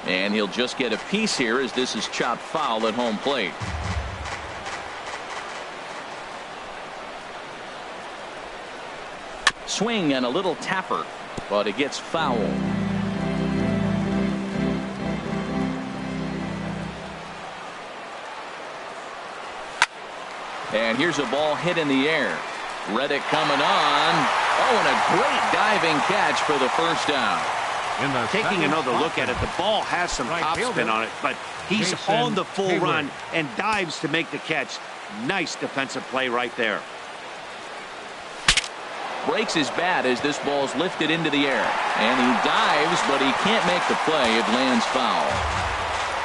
And he'll just get a piece here as this is chopped foul at home plate. Swing and a little tapper, but it gets foul. And here's a ball hit in the air. Reddick coming on. Oh, and a great diving catch for the first down. Taking another look at it, the ball has some topspin on it, but he's on the full run and dives to make the catch. Nice defensive play right there. Breaks his bat as this ball's lifted into the air. And he dives, but he can't make the play. It lands foul.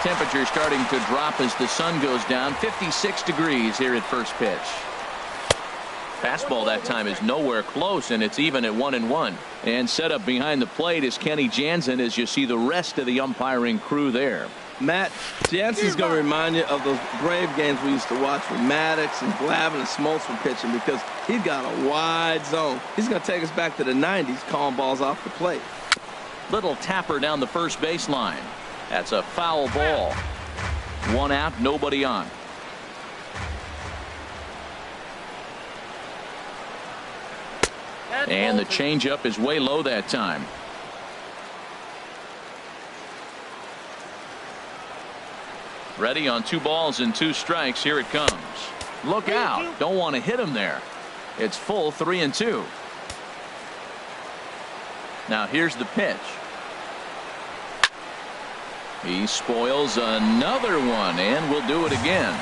Temperature starting to drop as the sun goes down. 56 degrees here at first pitch. Fastball that time is nowhere close, and it's even at 1-1. And set up behind the plate is Kenny Jansen as you see the rest of the umpiring crew there. Matt, Jansen's going to remind you of those Brave games we used to watch with Maddox and Glavine and Smoltz were pitching, because he's got a wide zone. He's going to take us back to the 90s calling balls off the plate. Little tapper down the first baseline. That's a foul ball. One out, nobody on. And the changeup is way low that time. Ready on 2 balls and 2 strikes. Here it comes. Look out. Don't want to hit him there. It's full 3-2. Now here's the pitch. He spoils another one, and we'll do it again.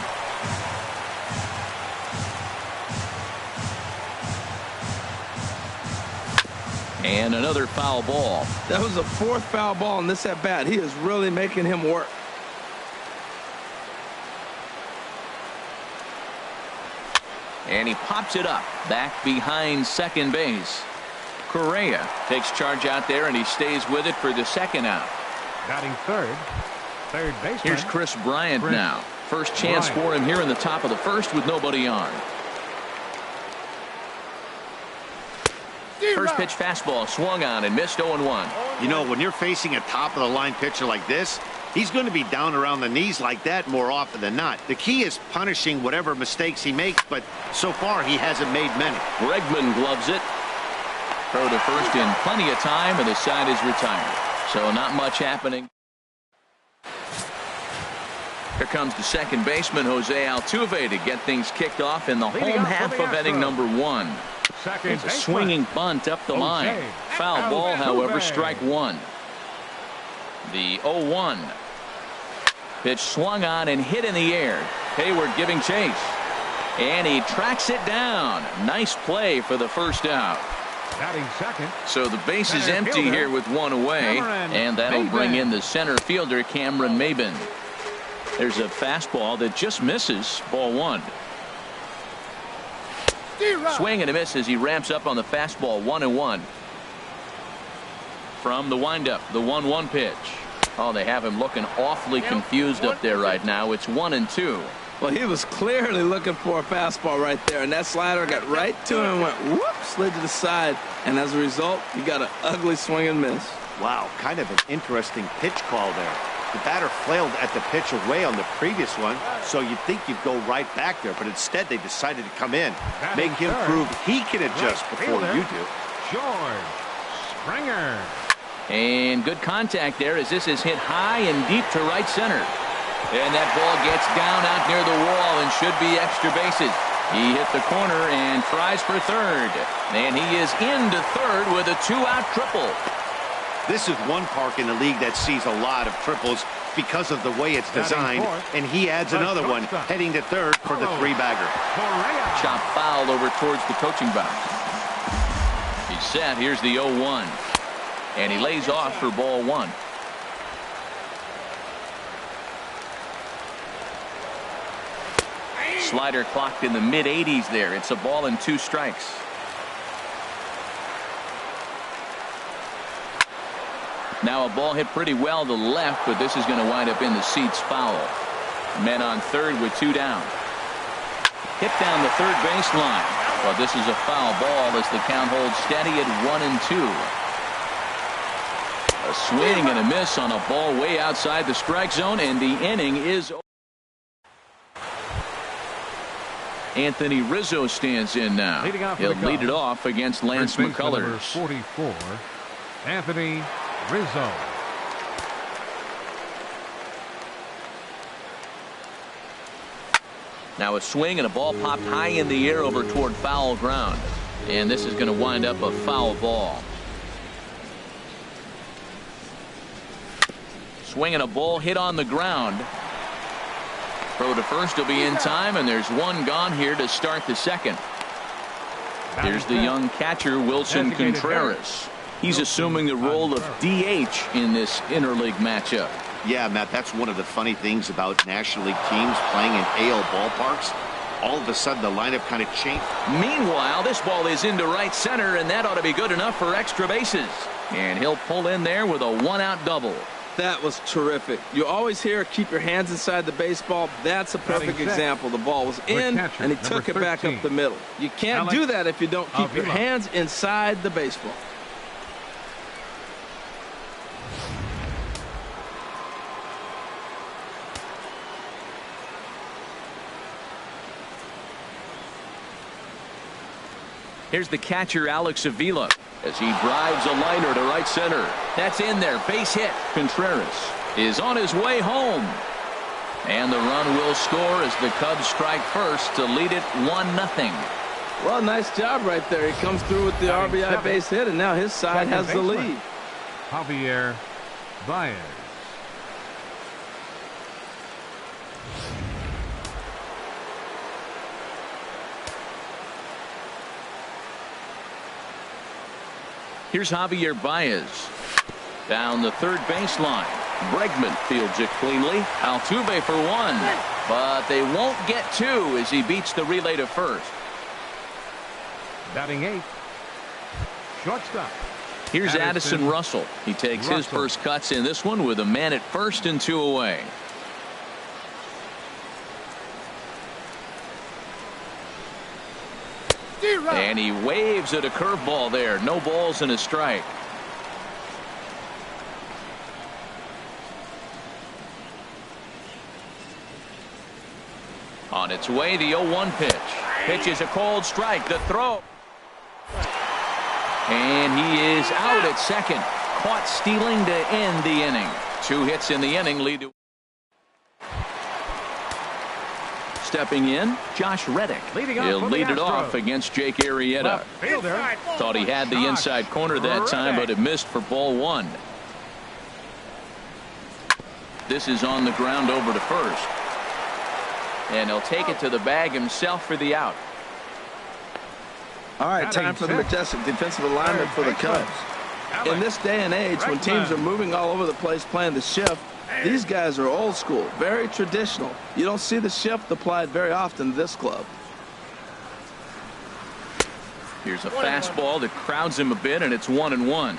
And another foul ball. That was the 4th foul ball in this at bat. He is really making him work. And he pops it up back behind second base. Correa takes charge out there, and he stays with it for the second out. Batting third baseman. Here's Chris Bryant now. First chance for him here in the top of the first with nobody on. First pitch fastball swung on and missed 0-1. You know, when you're facing a top of the line pitcher like this, he's going to be down around the knees like that more often than not. The key is punishing whatever mistakes he makes, but so far he hasn't made many. Bregman gloves it. Throw to first in plenty of time, and the side is retired. So not much happening. Here comes the second baseman, Jose Altuve, to get things kicked off in the home half of inning number 1. It's a swinging bunt up the line. Foul ball, however, strike 1. The 0-1. Pitch swung on and hit in the air. Hayward giving chase. And he tracks it down. Nice play for the first out. So the base is empty here with 1 away. And that'll bring in the center fielder, Cameron Maybin. There's a fastball that just misses. Ball 1. Swing and a miss as he ramps up on the fastball. 1-1. From the windup, the 1-1 pitch. Oh, they have him looking awfully confused up there right now. It's 1-2. Well, he was clearly looking for a fastball right there, and that slider got right to him and went whoop, slid to the side, and as a result, he got an ugly swing and miss. Wow, kind of an interesting pitch call there. The batter flailed at the pitch away on the previous one, so you'd think you'd go right back there, but instead they decided to come in, make him prove he can adjust before you do. George Springer. And good contact there as this is hit high and deep to right center. And that ball gets down out near the wall and should be extra bases. He hit the corner and tries for third. And he is into third with a 2-out triple. This is one park in the league that sees a lot of triples because of the way it's designed, and he adds another one heading to third for the 3-bagger. Chop foul over towards the coaching box. He's set. Here's the 0-1. And he lays off for ball 1. Slider clocked in the mid-80s there. It's a ball and 2 strikes. Now a ball hit pretty well to the left, but this is going to wind up in the seats foul. Men on third with 2 down. Hit down the third baseline. Well, this is a foul ball as the count holds steady at 1-2. A A swing and a miss on a ball way outside the strike zone, and the inning is over. Anthony Rizzo stands in now. He'll lead it off against Lance McCullers. 44, Anthony Rizzo. Now a swing and a ball popped high in the air over toward foul ground. And this is going to wind up a foul ball. Swing and a ball hit on the ground. Throw to first will be in time, and there's one gone here to start the second. Here's the young catcher, Wilson Contreras. He's assuming the role of DH in this interleague matchup. Yeah, Matt, that's one of the funny things about National League teams playing in AL ballparks. All of a sudden, the lineup kind of changed. Meanwhile, this ball is into right center, and that ought to be good enough for extra bases. And he'll pull in there with a one-out double. That was terrific. You always hear keep your hands inside the baseball. That's a perfect example. The ball was in, and he took it back up the middle. You can't do that if you don't keep your hands inside the baseball. Here's the catcher, Alex Avila, as he drives a liner to right center. That's in there. Base hit. Contreras is on his way home. And the run will score as the Cubs strike first to lead it 1-0. Well, nice job right there. He comes through with the RBI base hit, and now his side has the lead. Javier Baez. Here's Javier Baez. Down the third baseline. Bregman fields it cleanly. Altuve for one. But they won't get two as he beats the relay to first. Batting eighth. Shortstop. Here's Addison Russell. He takes his first cuts in this one with a man at first and two away. And he waves at a curveball there. No balls and a strike. On its way, the 0-1 pitch. Pitch is a cold strike. The throw. And he is out at second. Caught stealing to end the inning. 2 hits in the inning lead to. Stepping in, Josh Reddick. He'll lead it off against Jake Arrieta. Thought he had the inside corner that time, but it missed for ball 1. This is on the ground over to first. And he'll take it to the bag himself for the out. All right, time for the majestic defensive alignment for the Cubs. In this day and age, when teams are moving all over the place playing the shift, these guys are old school, very traditional. You don't see the shift applied very often to this club. Here's a fastball that crowds him a bit, and it's 1-1.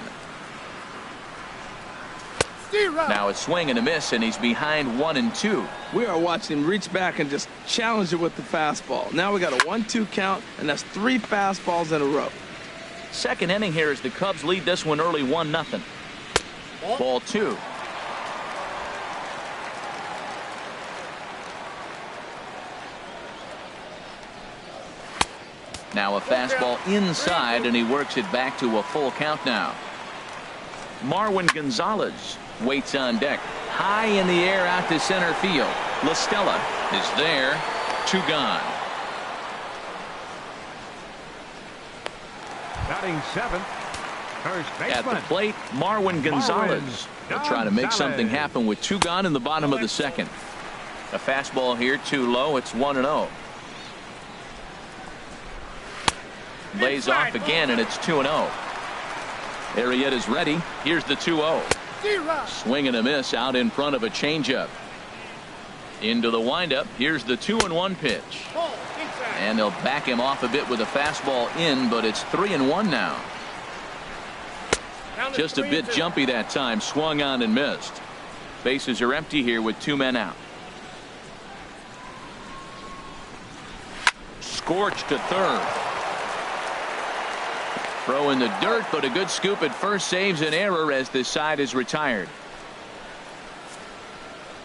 Now a swing and a miss, and he's behind 1-2. We are watching him reach back and just challenge it with the fastball. Now we got a 1-2 count, and that's 3 fastballs in a row. Second inning here as the Cubs lead this one early 1-0. Ball 2. Now a fastball inside, and he works it back to a full count now. Marwin Gonzalez waits on deck. High in the air out to center field. La Stella is there. 2 gone. Batting 7th. First baseman. At the plate, Marwin Gonzalez. They'll try to make something happen with 2 gone in the bottom of the second. A fastball here too low. It's 1-0. Lays off again, and it's 2-0. Arrieta's ready. Here's the 2-0. Swing and a miss out in front of a changeup. Into the windup. Here's the 2-1 pitch. And they'll back him off a bit with a fastball in, but it's 3-1 now. Just a bit jumpy that time. Swung on and missed. Bases are empty here with 2 men out. Scorched to third. Throw in the dirt, but a good scoop at first saves an error as this side is retired.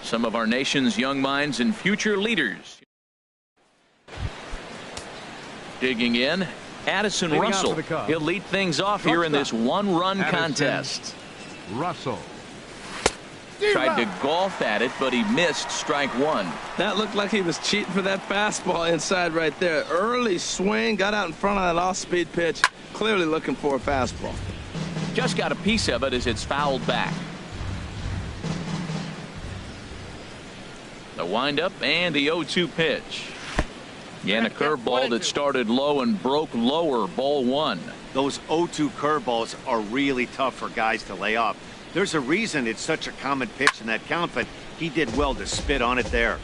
Some of our nation's young minds and future leaders. Digging in, Addison Russell. He'll lead things off here in this one-run contest. Russell tried to golf at it, but he missed strike one. That looked like he was cheating for that fastball inside right there. Early swing, got out in front of that off-speed pitch. Clearly looking for a fastball. Just got a piece of it as it's fouled back. The windup and the 0-2 pitch. And a curveball that started low and broke lower, ball one. Those 0-2 curveballs are really tough for guys to lay off. There's a reason it's such a common pitch in that count, but he did well to spit on it there.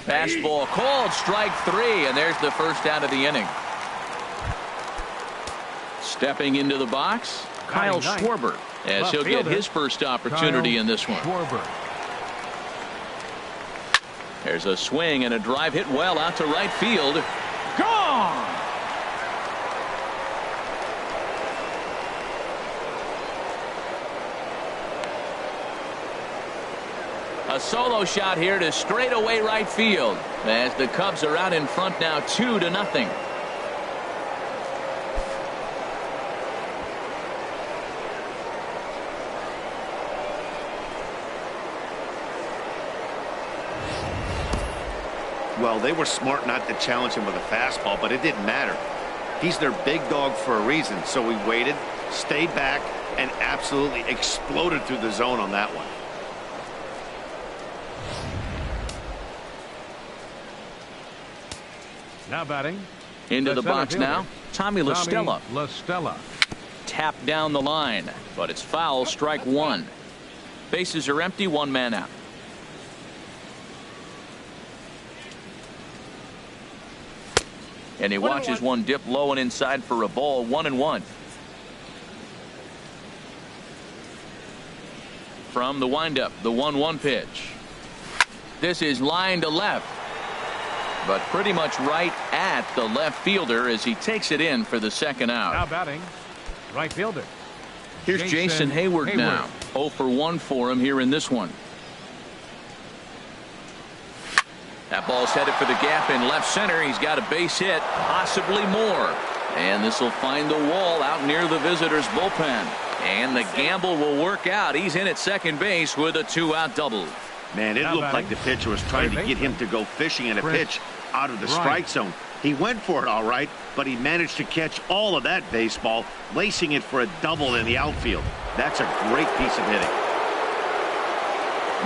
Fastball called, strike three, and there's the first out of the inning. Stepping into the box, Kyle Schwarber, as he'll get his first opportunity in this one. There's a swing and a drive hit well out to right field. Gone! A solo shot here to straightaway right field as the Cubs are out in front now 2-0. Well, they were smart not to challenge him with a fastball, but it didn't matter. He's their big dog for a reason, so he waited, stayed back, and absolutely exploded through the zone on that one. Now batting. Into the box now, Tommy La Stella. Tapped down the line, but it's foul, strike one. Bases are empty, one man out. And he watches one dip low and inside for a ball, 1-1. From the windup, the 1-1 pitch. This is line to left, but pretty much right at the left fielder as he takes it in for the second out. Now batting, right fielder. Here's Jason Hayward now. 0 for 1 for him here in this one. That ball's headed for the gap in left center. He's got a base hit, possibly more. And this will find the wall out near the visitors' bullpen. And the gamble will work out. He's in at second base with a 2-out double. Man, it looked like the pitcher was trying to get him to go fishing in a pitch out of the strike zone. He went for it all right, but he managed to catch all of that baseball, lacing it for a double in the outfield. That's a great piece of hitting.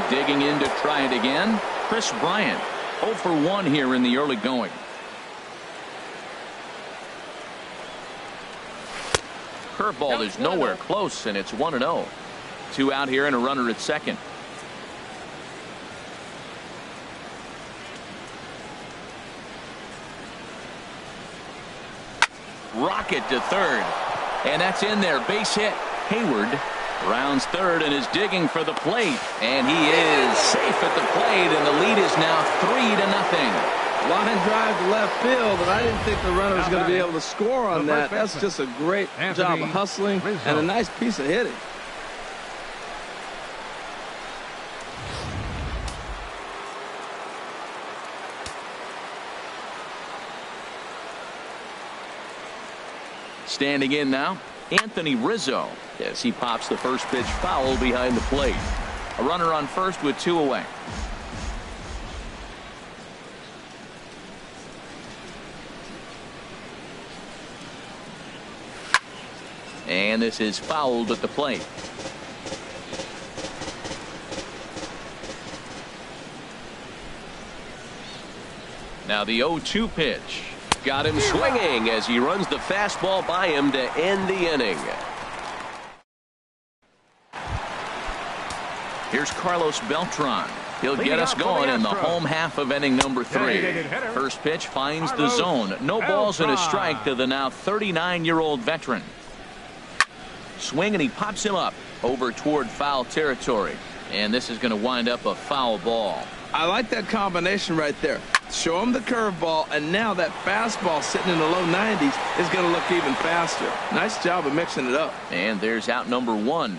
Digging in to try it again, Chris Bryant. 0 for 1 here in the early going. Curveball is nowhere close, and it's 1-0. 2 out here and a runner at second. Rocket to third, and that's in there. Base hit. Hayward rounds third and is digging for the plate, and he is safe at the plate, and the lead is now 3-0. Line drive to left field, and I didn't think the runner was going to be able to score on that. That's just a great job of hustling and a nice piece of hitting. Standing in now, Anthony Rizzo, as he pops the first pitch foul behind the plate. A runner on first with 2 away. And this is fouled at the plate. Now the 0-2 pitch. Got him swinging as he runs the fastball by him to end the inning. Here's Carlos Beltran. He'll get us going in the home half of inning number 3. First pitch finds the zone. No balls and a strike to the now 39-year-old veteran. Swing, and he pops him up over toward foul territory. And this is going to wind up a foul ball. I like that combination right there. Show him the curveball, and now that fastball sitting in the low 90s is going to look even faster. Nice job of mixing it up. And there's out number one.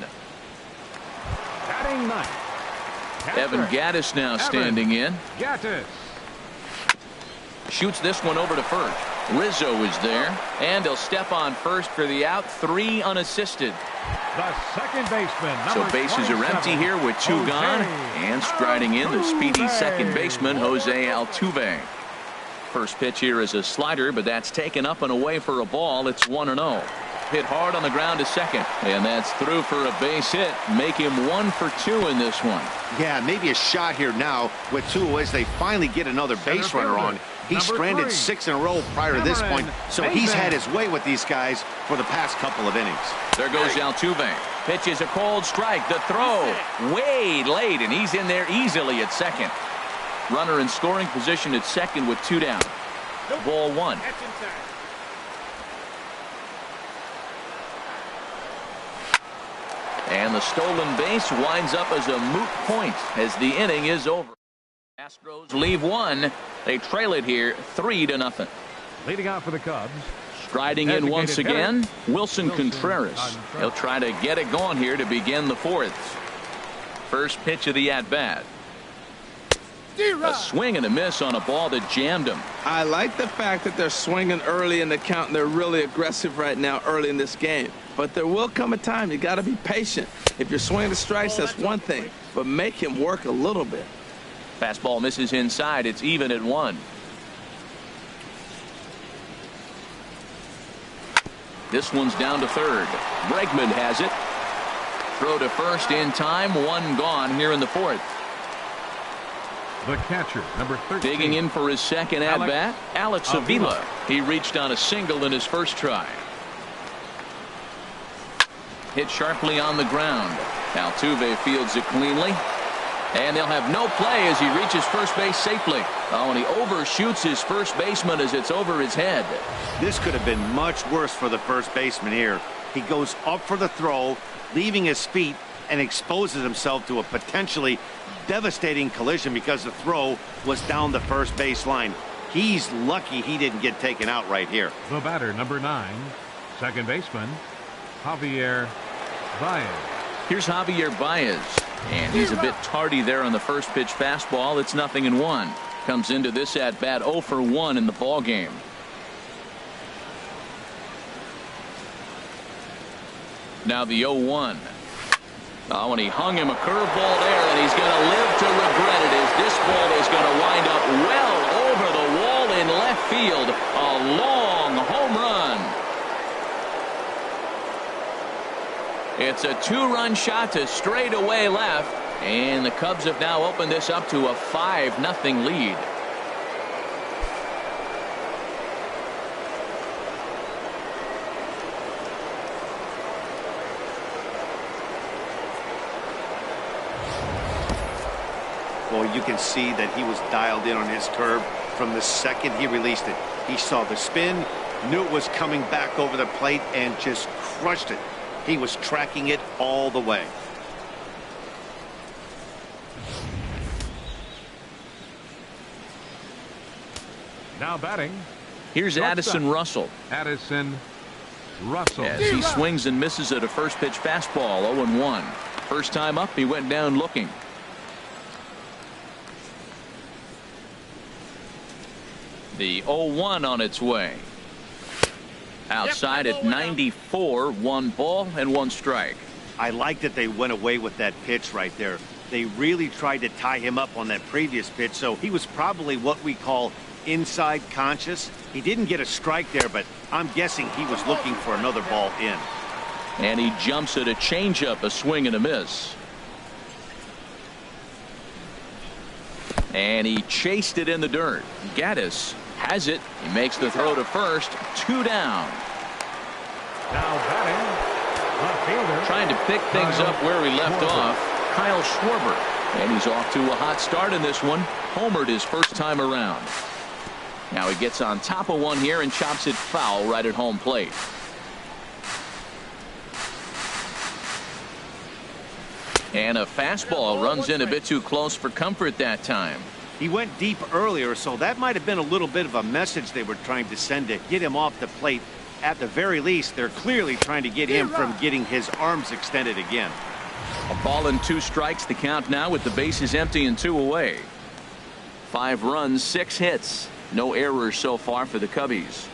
Batting ninth. Evan Gattis now standing in. Gattis. Shoots this one over to first. Rizzo is there, and he'll step on first for the out. 3 unassisted. The second baseman. So bases are empty here with 2 gone, and striding in the speedy second baseman Jose Altuve. First pitch here is a slider, but that's taken up and away for a ball. It's 1-0. Hit hard on the ground to second, and that's through for a base hit. Make him 1 for 2 in this one. Yeah, maybe a shot here now with 2 as they finally get another base runner on. He's stranded 6 in a row prior to this point, so he's had his way with these guys for the past couple of innings. There goes Altuve. Pitches a cold strike. The throw way late, and he's in there easily at second. Runner in scoring position at second with 2 down. Ball 1. And the stolen base winds up as a moot point as the inning is over. Astros leave 1. They trail it here 3-0. Leading out for the Cubs. Striding in once again, Wilson Contreras. He'll try to get it going here to begin the 4th. First pitch of the at-bat. A swing and a miss on a ball that jammed him. I like the fact that they're swinging early in the count, and they're really aggressive right now early in this game. But there will come a time you got to be patient. If you're swinging the strikes, that's one thing, but make him work a little bit. Fastball misses inside. It's even at 1. This one's down to third. Bregman has it. Throw to first in time. 1 gone here in the 4th. The catcher, number 13. Digging in for his second at-bat, Alex Avila. He reached on a single in his first try. Hit sharply on the ground. Altuve fields it cleanly. And they'll have no play as he reaches first base safely. Oh, and he overshoots his first baseman as it's over his head. This could have been much worse for the first baseman here. He goes up for the throw, leaving his feet, and exposes himself to a potentially devastating collision because the throw was down the first base line. He's lucky he didn't get taken out right here. The batter, number 9, second baseman, Javier Baez. Here's Javier Baez. And he's a bit tardy there on the first pitch fastball. It's 0-1. Comes into this at bat 0 for 1 in the ball game. Now the 0-1. Oh, and he hung him a curveball there, and he's going to live to regret it as this ball is going to wind up well over the wall in left field. A long home run. It's a 2-run shot to straightaway left, and the Cubs have now opened this up to a 5-0 lead. Boy, you can see that he was dialed in on his curve from the second he released it. He saw the spin, knew it was coming back over the plate, and just crushed it. He was tracking it all the way. Now batting. Here's Addison Russell. Addison Russell. As he swings and misses at a first pitch fastball. 0-1. First time up, he went down looking. The 0-1 on its way. Outside at 94, 1 ball and 1 strike. I like that they went away with that pitch right there. They really tried to tie him up on that previous pitch, so he was probably what we call inside conscious. He didn't get a strike there, but I'm guessing he was looking for another ball in. And he jumps at a changeup, a swing and a miss. And he chased it in the dirt. Gattis has it. He makes the throw to first. 2 down. Now batting, left fielder. Trying to pick things up where he left off. Kyle Schwarber. And he's off to a hot start in this one. Homered his first time around. Now he gets on top of one here and chops it foul right at home plate. And a fastball runs in a bit too close for comfort that time. He went deep earlier, so that might have been a little bit of a message they were trying to send to get him off the plate. At the very least, they're clearly trying to get him from getting his arms extended again. A ball and 2 strikes, the count now with the bases empty and 2 away. 5 runs, 6 hits. No errors so far for the Cubbies.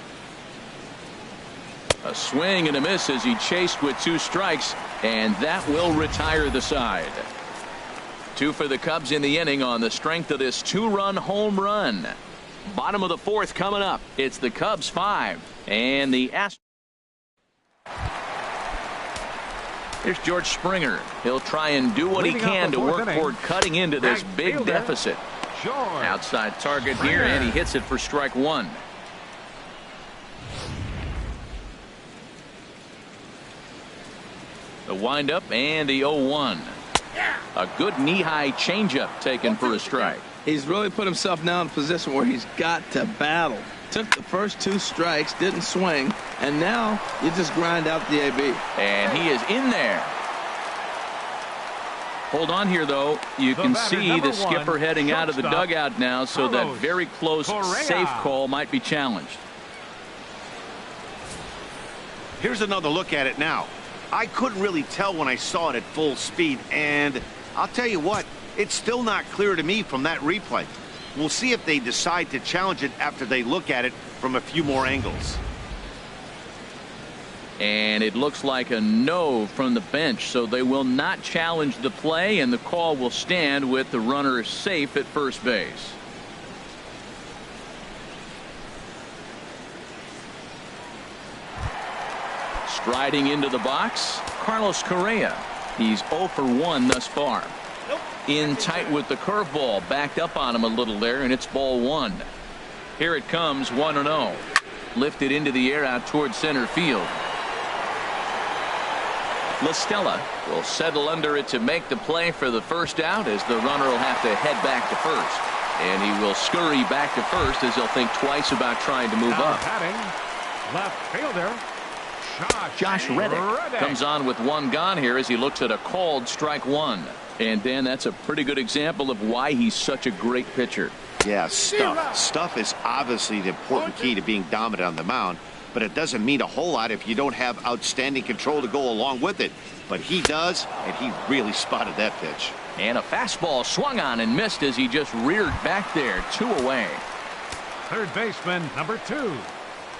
A swing and a miss as he chased with 2 strikes, and that will retire the side. 2 for the Cubs in the inning on the strength of this 2-run home run. Bottom of the 4th coming up. It's the Cubs 5 and the Astros. Here's George Springer. He'll try and do what he can to work toward cutting into this big deficit. Outside target here, and he hits it for strike 1. The windup and the 0-1. A good knee-high changeup taken for a strike. He's really put himself now in a position where he's got to battle. Took the first 2 strikes, didn't swing, and now you just grind out the AB. And he is in there. Hold on here, though. You can see the skipper heading out of the dugout now, so that very close safe call might be challenged. Here's another look at it now. I couldn't really tell when I saw it at full speed, and I'll tell you what, it's still not clear to me from that replay. We'll see if they decide to challenge it after they look at it from a few more angles. And it looks like a no from the bench, so they will not challenge the play, and the call will stand with the runner safe at first base. Striding into the box, Carlos Correa. He's 0 for 1 thus far. In tight with the curveball, backed up on him a little there, and it's ball 1. Here it comes, 1-0. Lifted into the air out towards center field. La Stella will settle under it to make the play for the first out, as the runner will have to head back to first. And he will scurry back to first as he'll think twice about trying to move up. Left fielder Josh Reddick comes on with 1 gone here as he looks at a called strike 1. And Dan, that's a pretty good example of why he's such a great pitcher. Yeah, stuff is obviously the important key to being dominant on the mound, but it doesn't mean a whole lot if you don't have outstanding control to go along with it. But he does, and he really spotted that pitch. And a fastball swung on and missed as he just reared back there. 2 away. Third baseman number 2,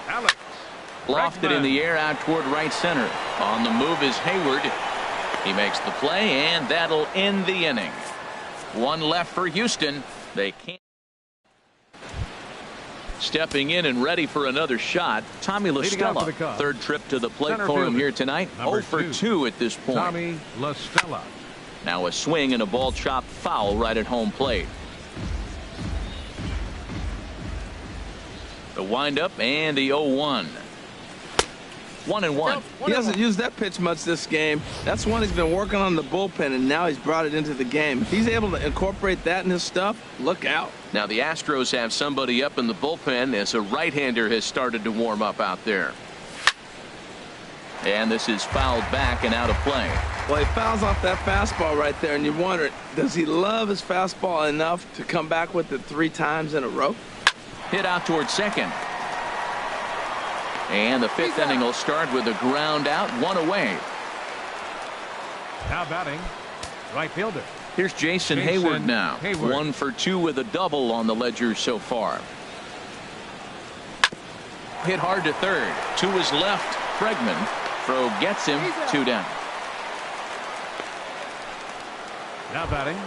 Alex. Lofted in the air out toward right center. On the move is Hayward. He makes the play, and that'll end the inning. 1 left for Houston. They can't. Stepping in and ready for another shot, Tommy La Stella. 3rd trip to the plate for him here tonight. 0 for 2 at this point. Tommy La Stella. Now a swing and a ball chopped foul right at home plate. The windup and the 0-1. 1-1. He hasn't used that pitch much this game. That's one he's been working on the bullpen, and now he's brought it into the game. If he's able to incorporate that in his stuff, look out. Now the Astros have somebody up in the bullpen as a right-hander has started to warm up out there. And this is fouled back and out of play. Well, he fouls off that fastball right there, and you wonder, does he love his fastball enough to come back with it 3 times in a row? Hit out towards second. And the 5th inning will start with a ground out, 1 away. Now batting, right fielder. Here's Jason Hayward now. 1 for 2 with a double on the ledger so far. Hit hard to third. To his left, Bregman. Throw gets him, 2 down. Now batting.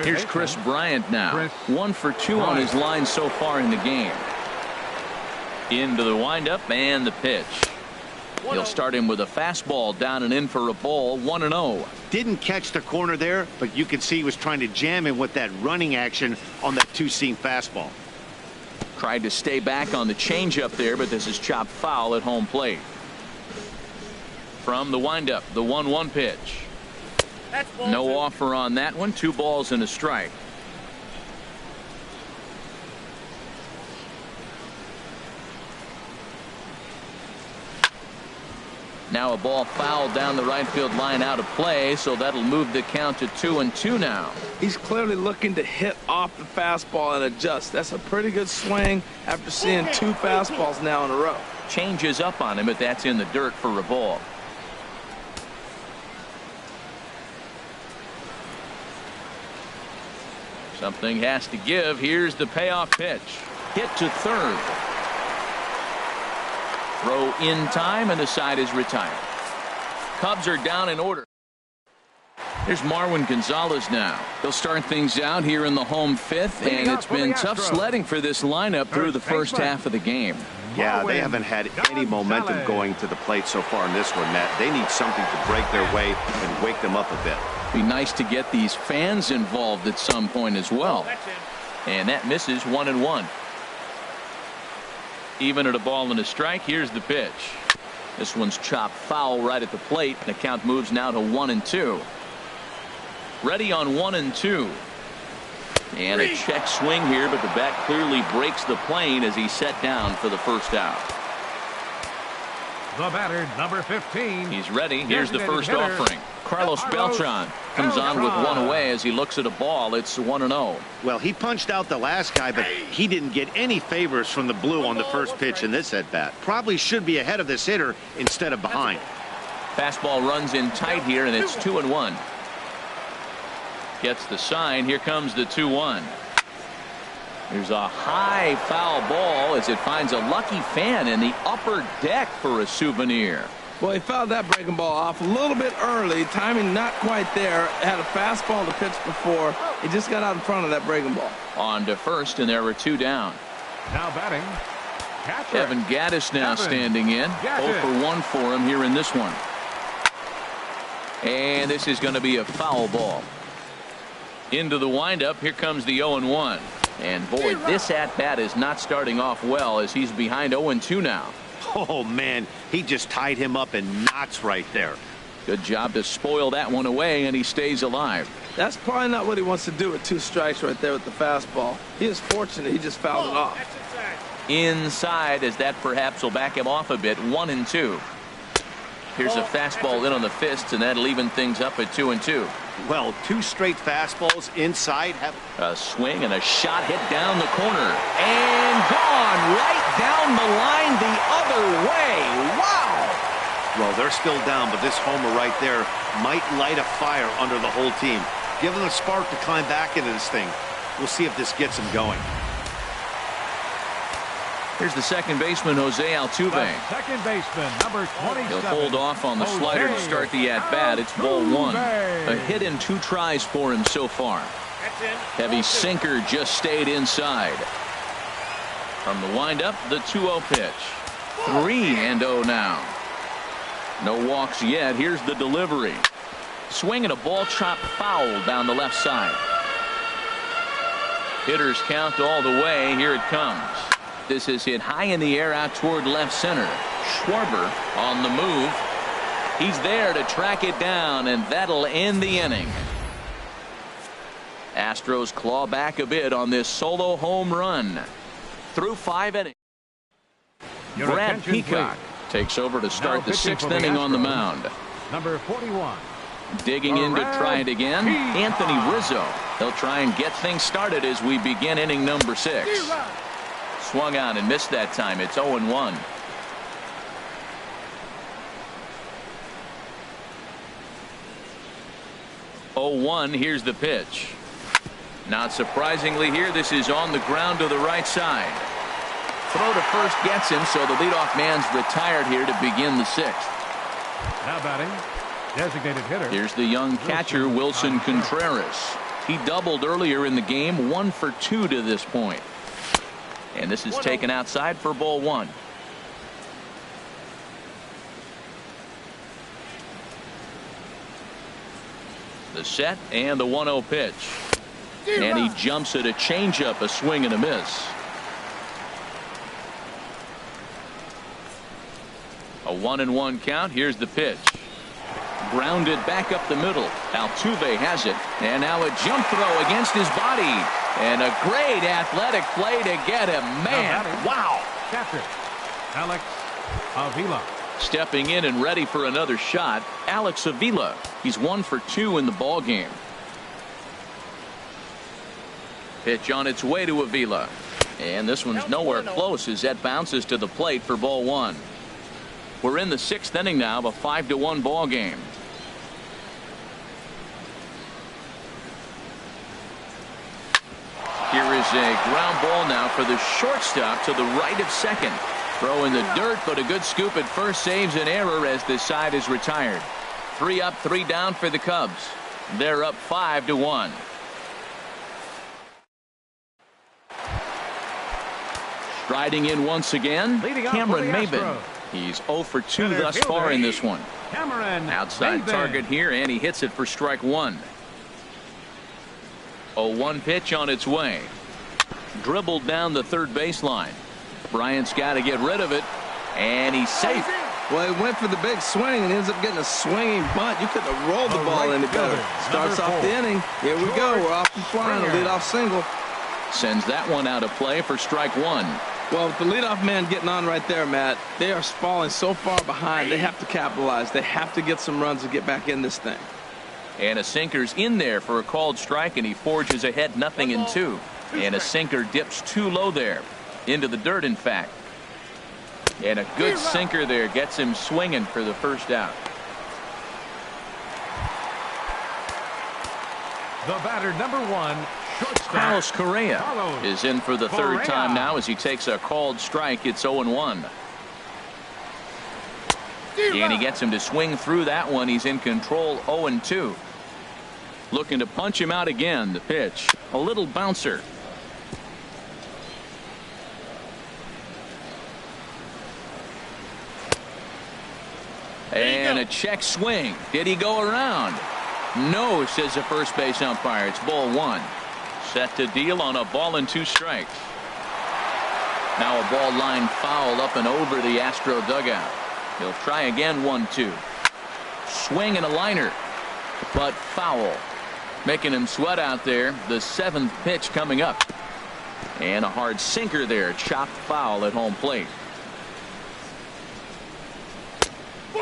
Here's Chris Bryant now. 1 for 2 on his line so far in the game. Into the windup and the pitch. He'll start him with a fastball down and in for a ball. 1-0. Didn't catch the corner there, but you can see he was trying to jam him with that running action on that 2-seam fastball. Tried to stay back on the changeup there, but this is chopped foul at home plate. From the windup, the 1-1 pitch. No offer on that one. 2 balls and a strike. Now a ball fouled down the right field line out of play, so that'll move the count to 2-2 now. He's clearly looking to hit off the fastball and adjust. That's a pretty good swing after seeing 2 fastballs now in a row. Changes up on him, but that's in the dirt for a ball. Something has to give. Here's the payoff pitch. Hit to third. Throw in time, and the side is retired. Cubs are down in order. Here's Marwin Gonzalez now. He'll start things out here in the home 5th, and it's been tough sledding for this lineup through the first half of the game. Yeah, they haven't had any momentum going to the plate so far in this one, Matt. They need something to break their way and wake them up a bit. Be nice to get these fans involved at some point as well. And that misses 1-1. Even at a ball and a strike, here's the pitch. This one's chopped foul right at the plate. The count moves now to 1-2. Ready on 1-2. And a check swing here, but the bat clearly breaks the plane as he's set down for the first out. The batter, number 15. He's ready. Here's the first offering. Carlos Beltran comes on with one away as he looks at a ball. It's 1-0. Well, he punched out the last guy, but he didn't get any favors from the blue on the first pitch in this at-bat. Probably should be ahead of this hitter instead of behind. Fastball runs in tight here, and it's 2-1. Gets the sign. Here comes the 2-1. There's a high foul ball as it finds a lucky fan in the upper deck for a souvenir. Well, he fouled that breaking ball off a little bit early. Timing not quite there. Had a fastball to pitch before. He just got out in front of that breaking ball. On to first, and there were 2 down. Now batting, catcher. Evan Gattis now standing in. 0 for 1 for him here in this one. And this is going to be a foul ball. Into the windup. Here comes the 0-1. And boy, this at-bat is not starting off well as he's behind 0-2 now. Oh, man, he just tied him up in knots right there. Good job to spoil that one away, and he stays alive. That's probably not what he wants to do with 2 strikes right there with the fastball. He is fortunate he just fouled it off. Inside, as that perhaps will back him off a bit. 1-2. Here's a fastball in on the fists, and that'll even things up at 2-2. Well, 2 straight fastballs inside. A swing and a shot hit down the corner. And gone right down the line the other way. Wow! Well, they're still down, but this homer right there might light a fire under the whole team. Give them a spark to climb back into this thing. We'll see if this gets them going. Here's the second baseman, Jose Altuve. Second baseman, number 27. He'll hold off on the slider to start the at-bat. It's ball 1. A hit in 2 tries for him so far. Heavy sinker just stayed inside. From the windup, the 2-0 pitch. 3-0 now. No walks yet. Here's the delivery. Swing and a ball chopped foul down the left side. Hitters count all the way. Here it comes. This is hit high in the air out toward left center. Schwarber on the move. He's there to track it down, and that'll end the inning. Astros claw back a bit on this solo home run. Through 5 innings. Brad Peacock takes over to start the 6th inning on the mound. Number 41. Digging in to try it again, Anthony Rizzo. He'll try and get things started as we begin inning number 6. Swung on and missed that time. It's 0-1. Here's the pitch. Not surprisingly here, this is on the ground to the right side. Throw to first gets him, so the leadoff man's retired here to begin the 6th. Now batting, designated hitter. Here's the young catcher, Wilson Contreras. He doubled earlier in the game, 1 for 2 to this point. And this is taken outside for ball 1. The set and the 1-0 pitch. And he jumps at a changeup, a swing and a miss. A 1-1 count. Here's the pitch. Grounded back up the middle. Altuve has it. And now a jump throw against his body. And a great athletic play to get him. Man, wow. Catcher, Alex Avila. Stepping in and ready for another shot, Alex Avila. He's 1 for 2 in the ball game. Pitch on its way to Avila. And this one's nowhere close as that bounces to the plate for ball 1. We're in the 6th inning now of a 5-1 ball game. Here is a ground ball now for the shortstop to the right of second. Throw in the dirt, but a good scoop at first saves an error as this side is retired. 3 up, 3 down for the Cubs. They're up 5-1. Striding in once again, Cameron Maybin. He's 0 for 2 thus far in this one. Outside target here, and he hits it for strike 1. 0-1 pitch on its way. Dribbled down the third baseline. Bryant's got to get rid of it, and he's safe. Well, he went for the big swing and ends up getting a swinging bunt. You couldn't have rolled the ball any better. Starts off the inning. Here we go. We're off and flying. A leadoff single. Sends that one out of play for strike 1. Well, with the leadoff man getting on right there, Matt, they are falling so far behind. They have to capitalize. They have to get some runs to get back in this thing. And a sinker's in there for a called strike, and he forges ahead 0-2. And a sinker dips too low there. Into the dirt, in fact. And a good sinker there gets him swinging for the first out. The batter, number 1, shortstop Carlos Correa is in for the third time now as he takes a called strike. It's 0-1. And he gets him to swing through that one. He's in control, 0-2. Looking to punch him out again. The pitch, a little bouncer. And a check swing. Did he go around? No, says the first base umpire. It's ball 1. Set to deal on a ball and 2 strikes. Now a ball line foul up and over the Astro dugout. He'll try again, 1-2. Swing and a liner, but foul. Making him sweat out there. The 7th pitch coming up. And a hard sinker there. Chopped foul at home plate.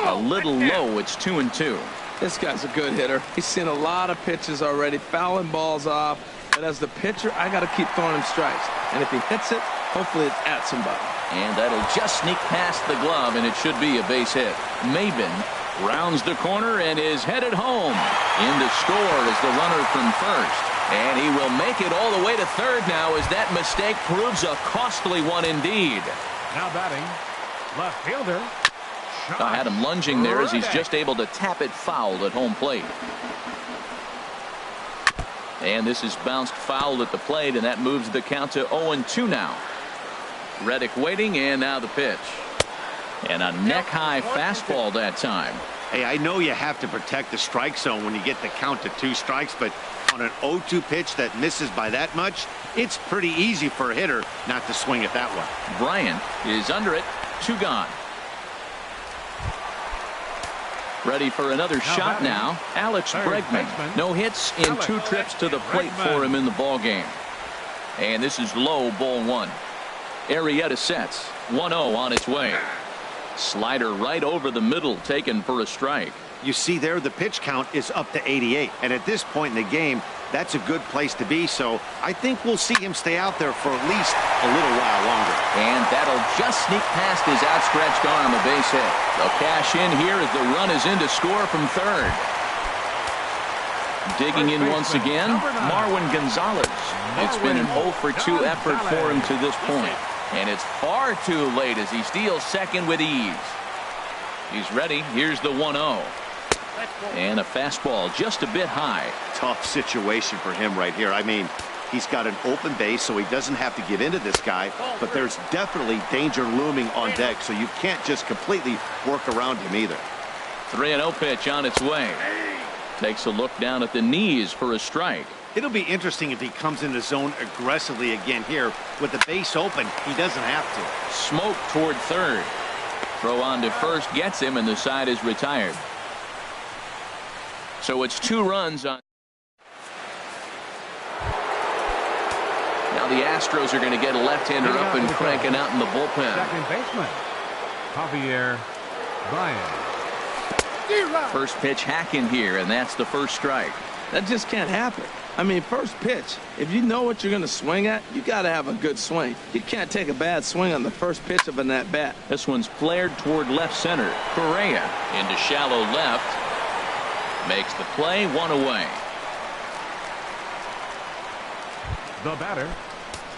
A little low. It's 2-2. This guy's a good hitter. He's seen a lot of pitches already, fouling balls off. But as the pitcher, I got to keep throwing him strikes. And if he hits it, hopefully it's at somebody. And that'll just sneak past the glove, and it should be a base hit. Maybin rounds the corner and is headed home. In to score is the runner from first. And he will make it all the way to third now as that mistake proves a costly one indeed. Now batting, left fielder. I had him lunging there as he's just able to tap it foul at home plate. And this is bounced foul at the plate, and that moves the count to 0-2 now. Reddick waiting, and now the pitch. And a neck-high fastball that time. Hey, I know you have to protect the strike zone when you get the count to 2 strikes, but on an 0-2 pitch that misses by that much, it's pretty easy for a hitter not to swing at that one. Bryant is under it. 2 gone. Ready for another shot now. Alex Bregman. No hits in 2 trips to the plate for him in the ball game. And this is low, ball 1. Arrieta sets. 1-0 on its way. Slider right over the middle, taken for a strike. You see there, the pitch count is up to 88. And at this point in the game, that's a good place to be. So I think we'll see him stay out there for at least a little while longer. And that'll just sneak past his outstretched arm, a base hit. They'll cash in here as the run is in to score from third. Digging in once again, Marwin Gonzalez. It's been an 0 for 2 effort for him to this point. And it's far too late as he steals second with ease. He's ready. Here's the 1-0. And a fastball just a bit high. Tough situation for him right here. I mean, he's got an open base, so he doesn't have to get into this guy, but there's definitely danger looming on deck, so you can't just completely work around him either. 3-0 pitch on its way. Takes a look down at the knees for a strike. It'll be interesting if he comes in the zone aggressively again here. With the base open, he doesn't have to. Smoke toward third. Throw on to first gets him, and the side is retired. So it's 2 runs on. Now the Astros are going to get a left-hander up and cranking out in the bullpen. Second baseman, Javier Bryant. First pitch hacking here, and that's the first strike. That just can't happen. I mean, first pitch, if you know what you're going to swing at, you got to have a good swing. You can't take a bad swing on the first pitch of an at-bat. This one's flared toward left center. Correa into shallow left. Makes the play, one away. The batter.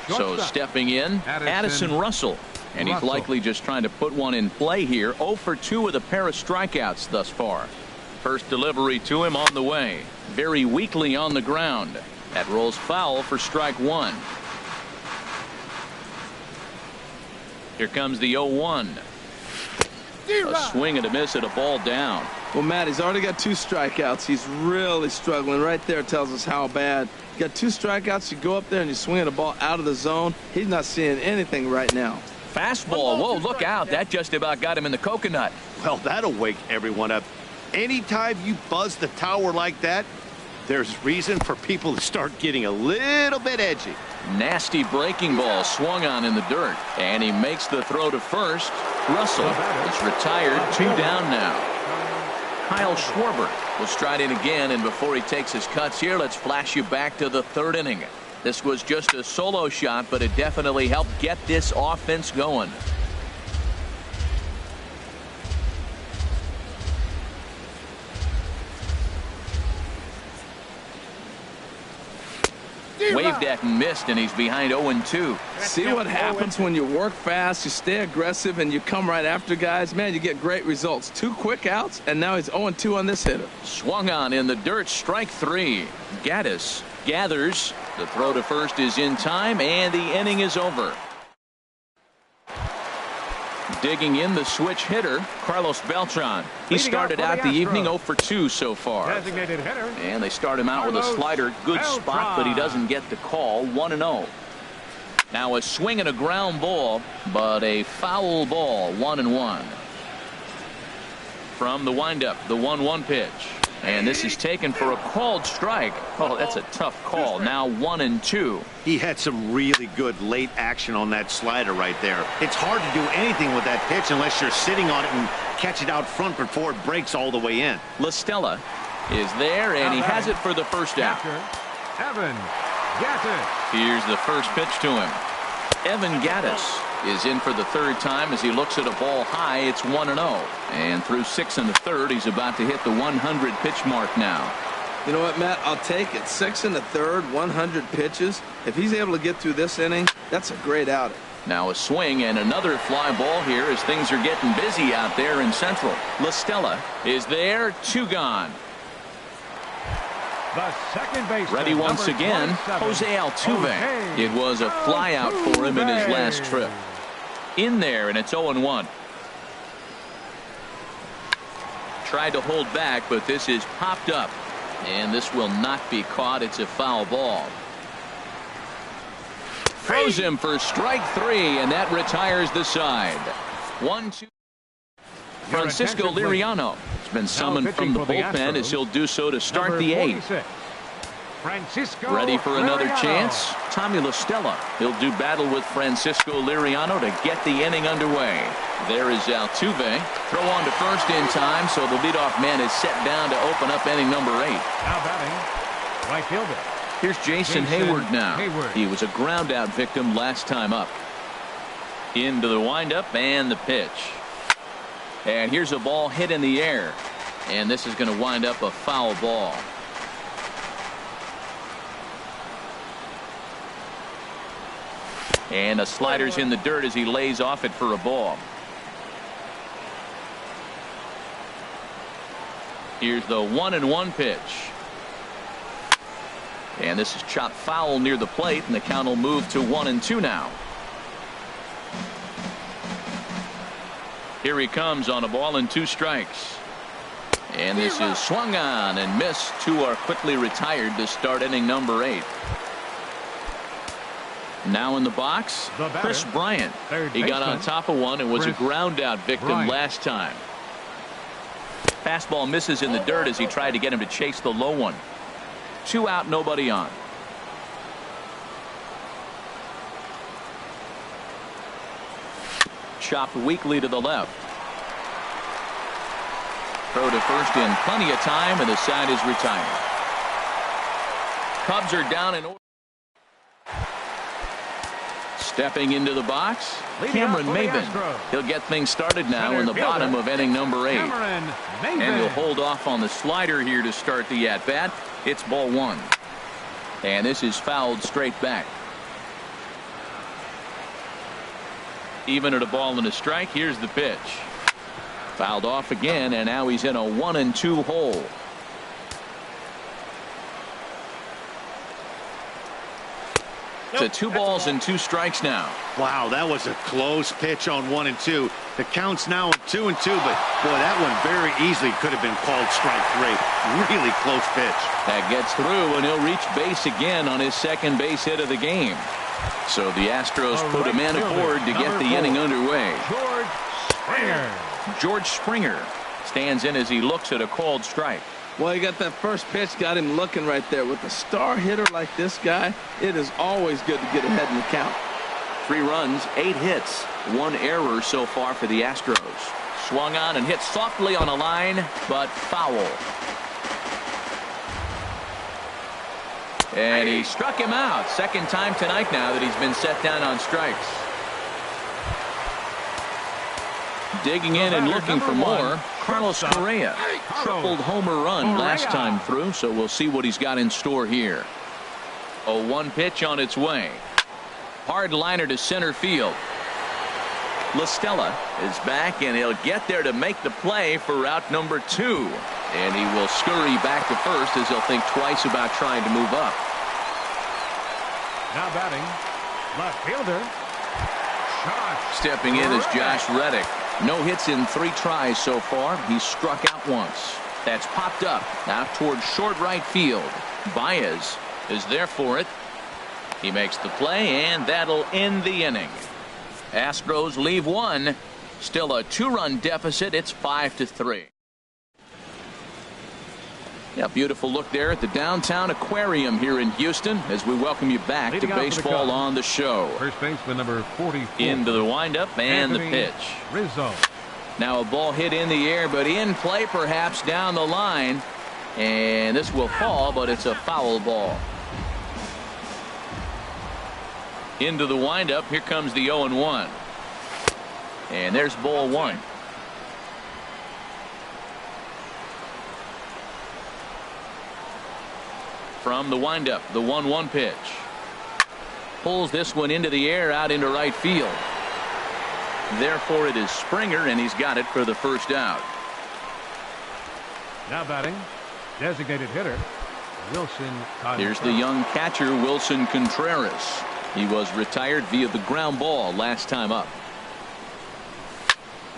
So stepping in, Addison Russell. And he's likely just trying to put one in play here. 0 for 2 with a pair of strikeouts thus far. First delivery to him on the way. Very weakly on the ground. That rolls foul for strike one. Here comes the 0-1. A swing and a miss at a ball down. Well, Matt, he's already got 2 strikeouts. He's really struggling. Right there tells us how bad. You got 2 strikeouts. You go up there and you swing at a ball out of the zone. He's not seeing anything right now. Fastball. Whoa, look out. That just about got him in the coconut. Well, that'll wake everyone up. Anytime you buzz the tower like that, there's reason for people to start getting a little bit edgy. Nasty breaking ball swung on in the dirt. And he makes the throw to first. Russell is retired. 2 down now. Kyle Schwarber will stride in again, and before he takes his cuts here, let's flash you back to the 3rd inning. This was just a solo shot, but it definitely helped get this offense going. Waved at and missed, and he's behind 0-2. See what happens when you work fast, you stay aggressive, and you come right after guys? Man, you get great results. 2 quick outs, and now he's 0-2 on this hitter. Swung on in the dirt, strike 3. Gaddis gathers. The throw to first is in time, and the inning is over. Digging in, the switch hitter, Carlos Beltran. He started out the evening 0 for 2 so far. Designated hitter. And they start him out with a slider. Good spot, but he doesn't get the call. 1-0. Now a swing and a ground ball, but a foul ball. 1-1. From the windup, the 1-1 pitch. And this is taken for a called strike. Oh, that's a tough call. Now 1-2. He had some really good late action on that slider right there. It's hard to do anything with that pitch unless you're sitting on it and catch it out front before it breaks all the way in. La Stella is there, and he has it for the first out. Evan Gattis. Here's the first pitch to him. Evan Gattis is in for the 3rd time as he looks at a ball high. It's 1-0. And through 6 1/3, he's about to hit the 100 pitch mark now. You know what, Matt? I'll take it. 6 1/3, 100 pitches. If he's able to get through this inning, that's a great outing. Now a swing and another fly ball here as things are getting busy out there in Central. La Stella is there. 2 gone. The second baseman, ready once again, Jose Altuve. It was a fly out for him in his last trip. In there, and it's 0-1. Tried to hold back, but this is popped up. And this will not be caught. It's a foul ball. Throws him for strike 3, and that retires the side. 1-2. Francisco Liriano has been summoned from the bullpen as he'll do so to start the 8th. Ready for another chance? Tommy La Stella. He'll do battle with Francisco Liriano to get the inning underway. There is Altuve. Throw on to first in time, so the leadoff man is set down to open up inning number 8. Now batting, right fielder. Here's Jason Hayward now. He was a ground out victim last time up. Into the windup and the pitch. And here's a ball hit in the air. And this is going to wind up a foul ball. And a slider's in the dirt as he lays off it for a ball. Here's the 1-1 pitch. And this is chopped foul near the plate, and the count will move to 1-2 now. Here he comes on a ball and 2 strikes. And this is swung on and missed. 2 are quickly retired to start inning number 8. Now in the box, Chris Bryant. He got on top of one and was a ground out victim last time. Fastball misses in the dirt as he tried to get him to chase the low one. 2 out, nobody on. Chopped weakly to the left. Throw to first in plenty of time, and the side is retired. Cubs are down in order. Stepping into the box, Cameron Maybin. He'll get things started now in the bottom of inning number 8. And he'll hold off on the slider here to start the at-bat. It's ball 1. And this is fouled straight back. Even at a ball and a strike, here's the pitch. Fouled off again, and now he's in a 1-2 hole. To 2 balls and 2 strikes now. Wow, that was a close pitch on 1 and 2. The count's now 2 and 2, but boy, that one very easily could have been called strike 3. Really close pitch. That gets through, and he'll reach base again on his second base hit of the game. So the Astros put a man aboard to get the inning underway. George Springer stands in as he looks at a called strike. Well, he got that first pitch, got him looking right there. With a star hitter like this guy, it is always good to get ahead in the count. 3 runs, 8 hits, 1 error so far for the Astros. Swung on and hit softly on a line, but foul. And he struck him out. Second time tonight now that he's been set down on strikes. Digging in and looking for more, Carlos Correa. Tripled homer run last time through, so we'll see what he's got in store here. A 1 pitch on its way. Hard liner to center field. La Stella is back, and he'll get there to make the play for route number 2. And he will scurry back to first as he'll think twice about trying to move up. Now batting, left fielder. Stepping in is Josh Reddick. No hits in 3 tries so far. He's struck out once. That's popped up out towards short right field. Baez is there for it. He makes the play, and that'll end the inning. Astros leave 1. Still a 2-run deficit. It's 5-3. Yeah, beautiful look there at the downtown aquarium here in Houston as we welcome you back to Baseball on the Show. First baseman number 44. Into the windup and the pitch. Rizzo. Now a ball hit in the air, but in play perhaps down the line. And this will fall, but it's a foul ball. Into the windup. Here comes the 0-1. And there's ball 1. From the windup, the 1-1 pitch. Pulls this one into the air out into right field. Therefore it is Springer, and he's got it for the first out. Now batting, designated hitter Wilson Contreras. Here's the young catcher Wilson Contreras. He was retired via the ground ball last time up.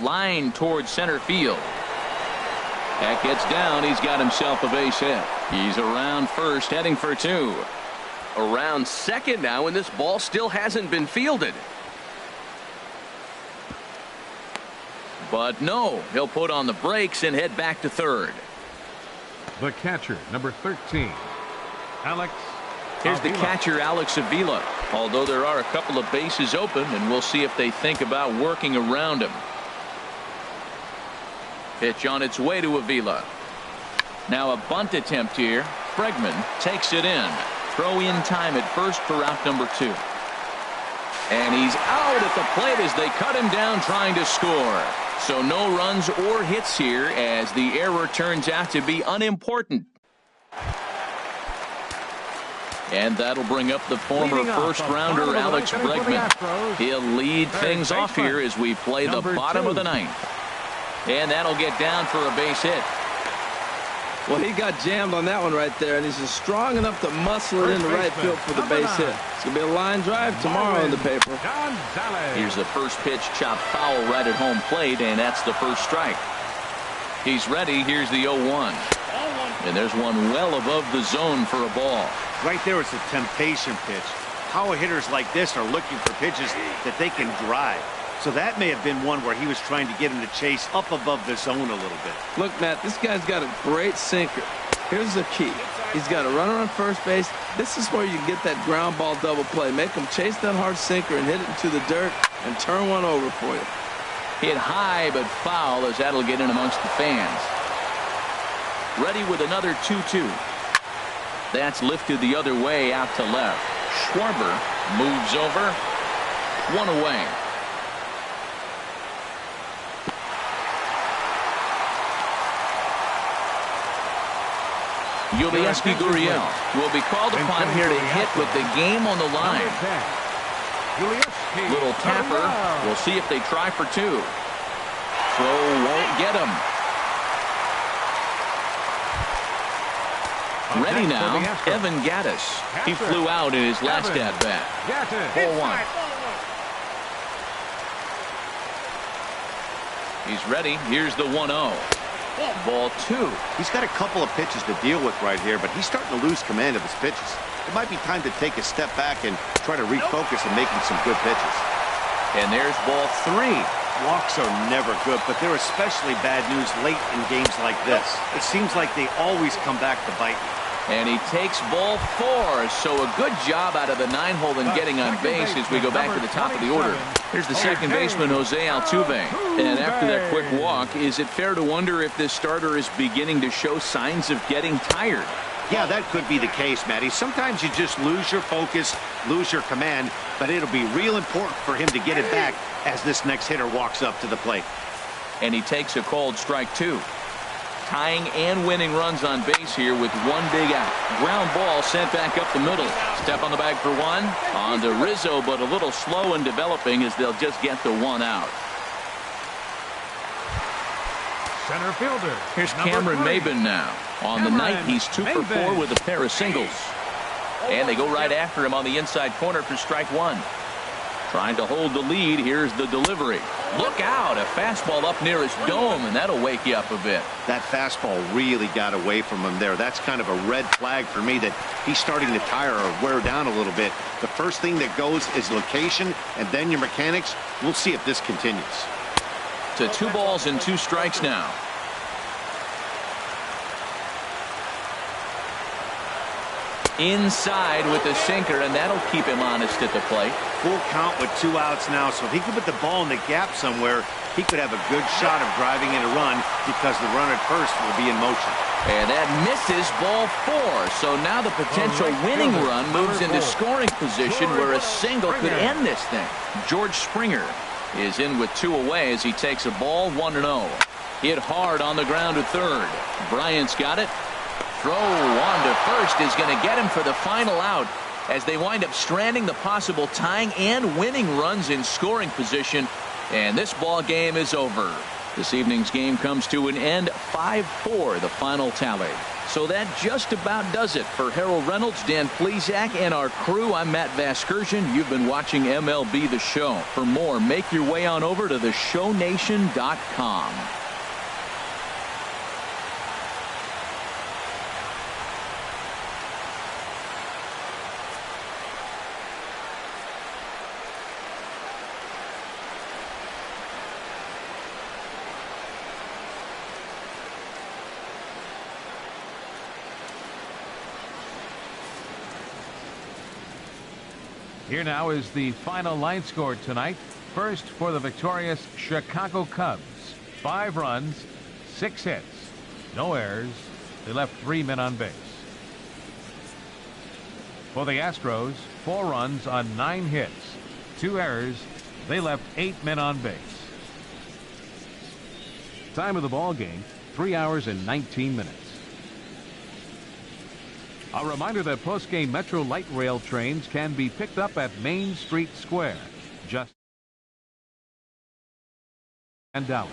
Line towards center field. That gets down. He's got himself a base hit. He's around first, heading for 2. Around second now, and this ball still hasn't been fielded. But no, he'll put on the brakes and head back to third. The catcher, number 13, Alex. Here's the catcher, Alex Avila. Although there are a couple of bases open, and we'll see if they think about working around him. Pitch on its way to Avila. Now a bunt attempt here. Bregman takes it in. Throw in time at first for out number 2. And he's out at the plate as they cut him down trying to score. So no runs or hits here as the error turns out to be unimportant. And that'll bring up the former first-rounder Alex Bregman. He'll lead things off here as we play the bottom of the 9th. And that'll get down for a base hit. Well, he got jammed on that one right there, and he's just strong enough to muscle it into right field for the base hit. It's going to be a line drive tomorrow in the paper. Here's the first pitch, chopped foul right at home plate, and that's the first strike. He's ready. Here's the 0-1. And there's one well above the zone for a ball. Right there is a temptation pitch. Power hitters like this are looking for pitches that they can drive. So that may have been one where he was trying to get him to chase up above the zone a little bit. Look, Matt, this guy's got a great sinker. Here's the key. He's got a runner on first base. This is where you get that ground ball double play. Make him chase that hard sinker and hit it into the dirt and turn one over for you. Hit high but foul as that'll get in amongst the fans. Ready with another 2-2. That's lifted the other way out to left. Schwarber moves over. One away. Yulieski Gurriel will be called upon here to hit with the game on the line. Little tapper. We'll see if they try for two. Throw won't get him. Ready now, Evan Gattis. He flew out in his last at-bat. 4-1. He's ready. Here's the 1-0. Ball 2. He's got a couple of pitches to deal with right here, but he's starting to lose command of his pitches. It might be time to take a step back and try to refocus on making some good pitches. And there's ball 3. Walks are never good, but they're especially bad news late in games like this. It seems like they always come back to bite you. And he takes ball 4. So a good job out of the 9-hole in getting on base as we go back to the top of the order. Here's the second baseman, Jose Altuve. And after that quick walk, is it fair to wonder if this starter is beginning to show signs of getting tired? Yeah, that could be the case, Matty. Sometimes you just lose your focus, lose your command, but it'll be real important for him to get it back as this next hitter walks up to the plate. And he takes a called strike 2. Tying and winning runs on base here with one big out. Ground ball sent back up the middle. Step on the bag for one. On to Rizzo, but a little slow in developing as they'll just get the one out. Center fielder. Here's Cameron Maybin now. On the night, he's 2 for 4 with a pair of singles. And they go right after him on the inside corner for strike 1. Trying to hold the lead. Here's the delivery. Look out. A fastball up near his dome, and that'll wake you up a bit. That fastball really got away from him there. That's kind of a red flag for me that he's starting to tire or wear down a little bit. The first thing that goes is location, and then your mechanics. We'll see if this continues. To 2 balls and 2 strikes now. Inside with the sinker, and that'll keep him honest at the plate. Full count with 2 outs now, so if he could put the ball in the gap somewhere, he could have a good shot of driving in a run because the runner at first will be in motion. And that misses ball 4. So now the potential winning run moves into scoring position where a single could end this thing. George Springer is in with 2 away as he takes a ball 1-0. Hit hard on the ground to third. Bryant's got it. Throw on to first is going to get him for the final out as they wind up stranding the possible tying and winning runs in scoring position. And this ball game is over. This evening's game comes to an end. 5-4 the final tally. So that just about does it for Harold Reynolds, Dan Plesac, and our crew. I'm Matt Vasgersian. You've been watching MLB The Show. For more, make your way on over to theshownation.com. Here now is the final line score tonight. First for the victorious Chicago Cubs. 5 runs, 6 hits, no errors. They left 3 men on base. For the Astros, 4 runs on 9 hits, 2 errors. They left 8 men on base. Time of the ball game, 3 hours and 19 minutes. A reminder that post-game Metro Light Rail trains can be picked up at Main Street Square, just in Dallas.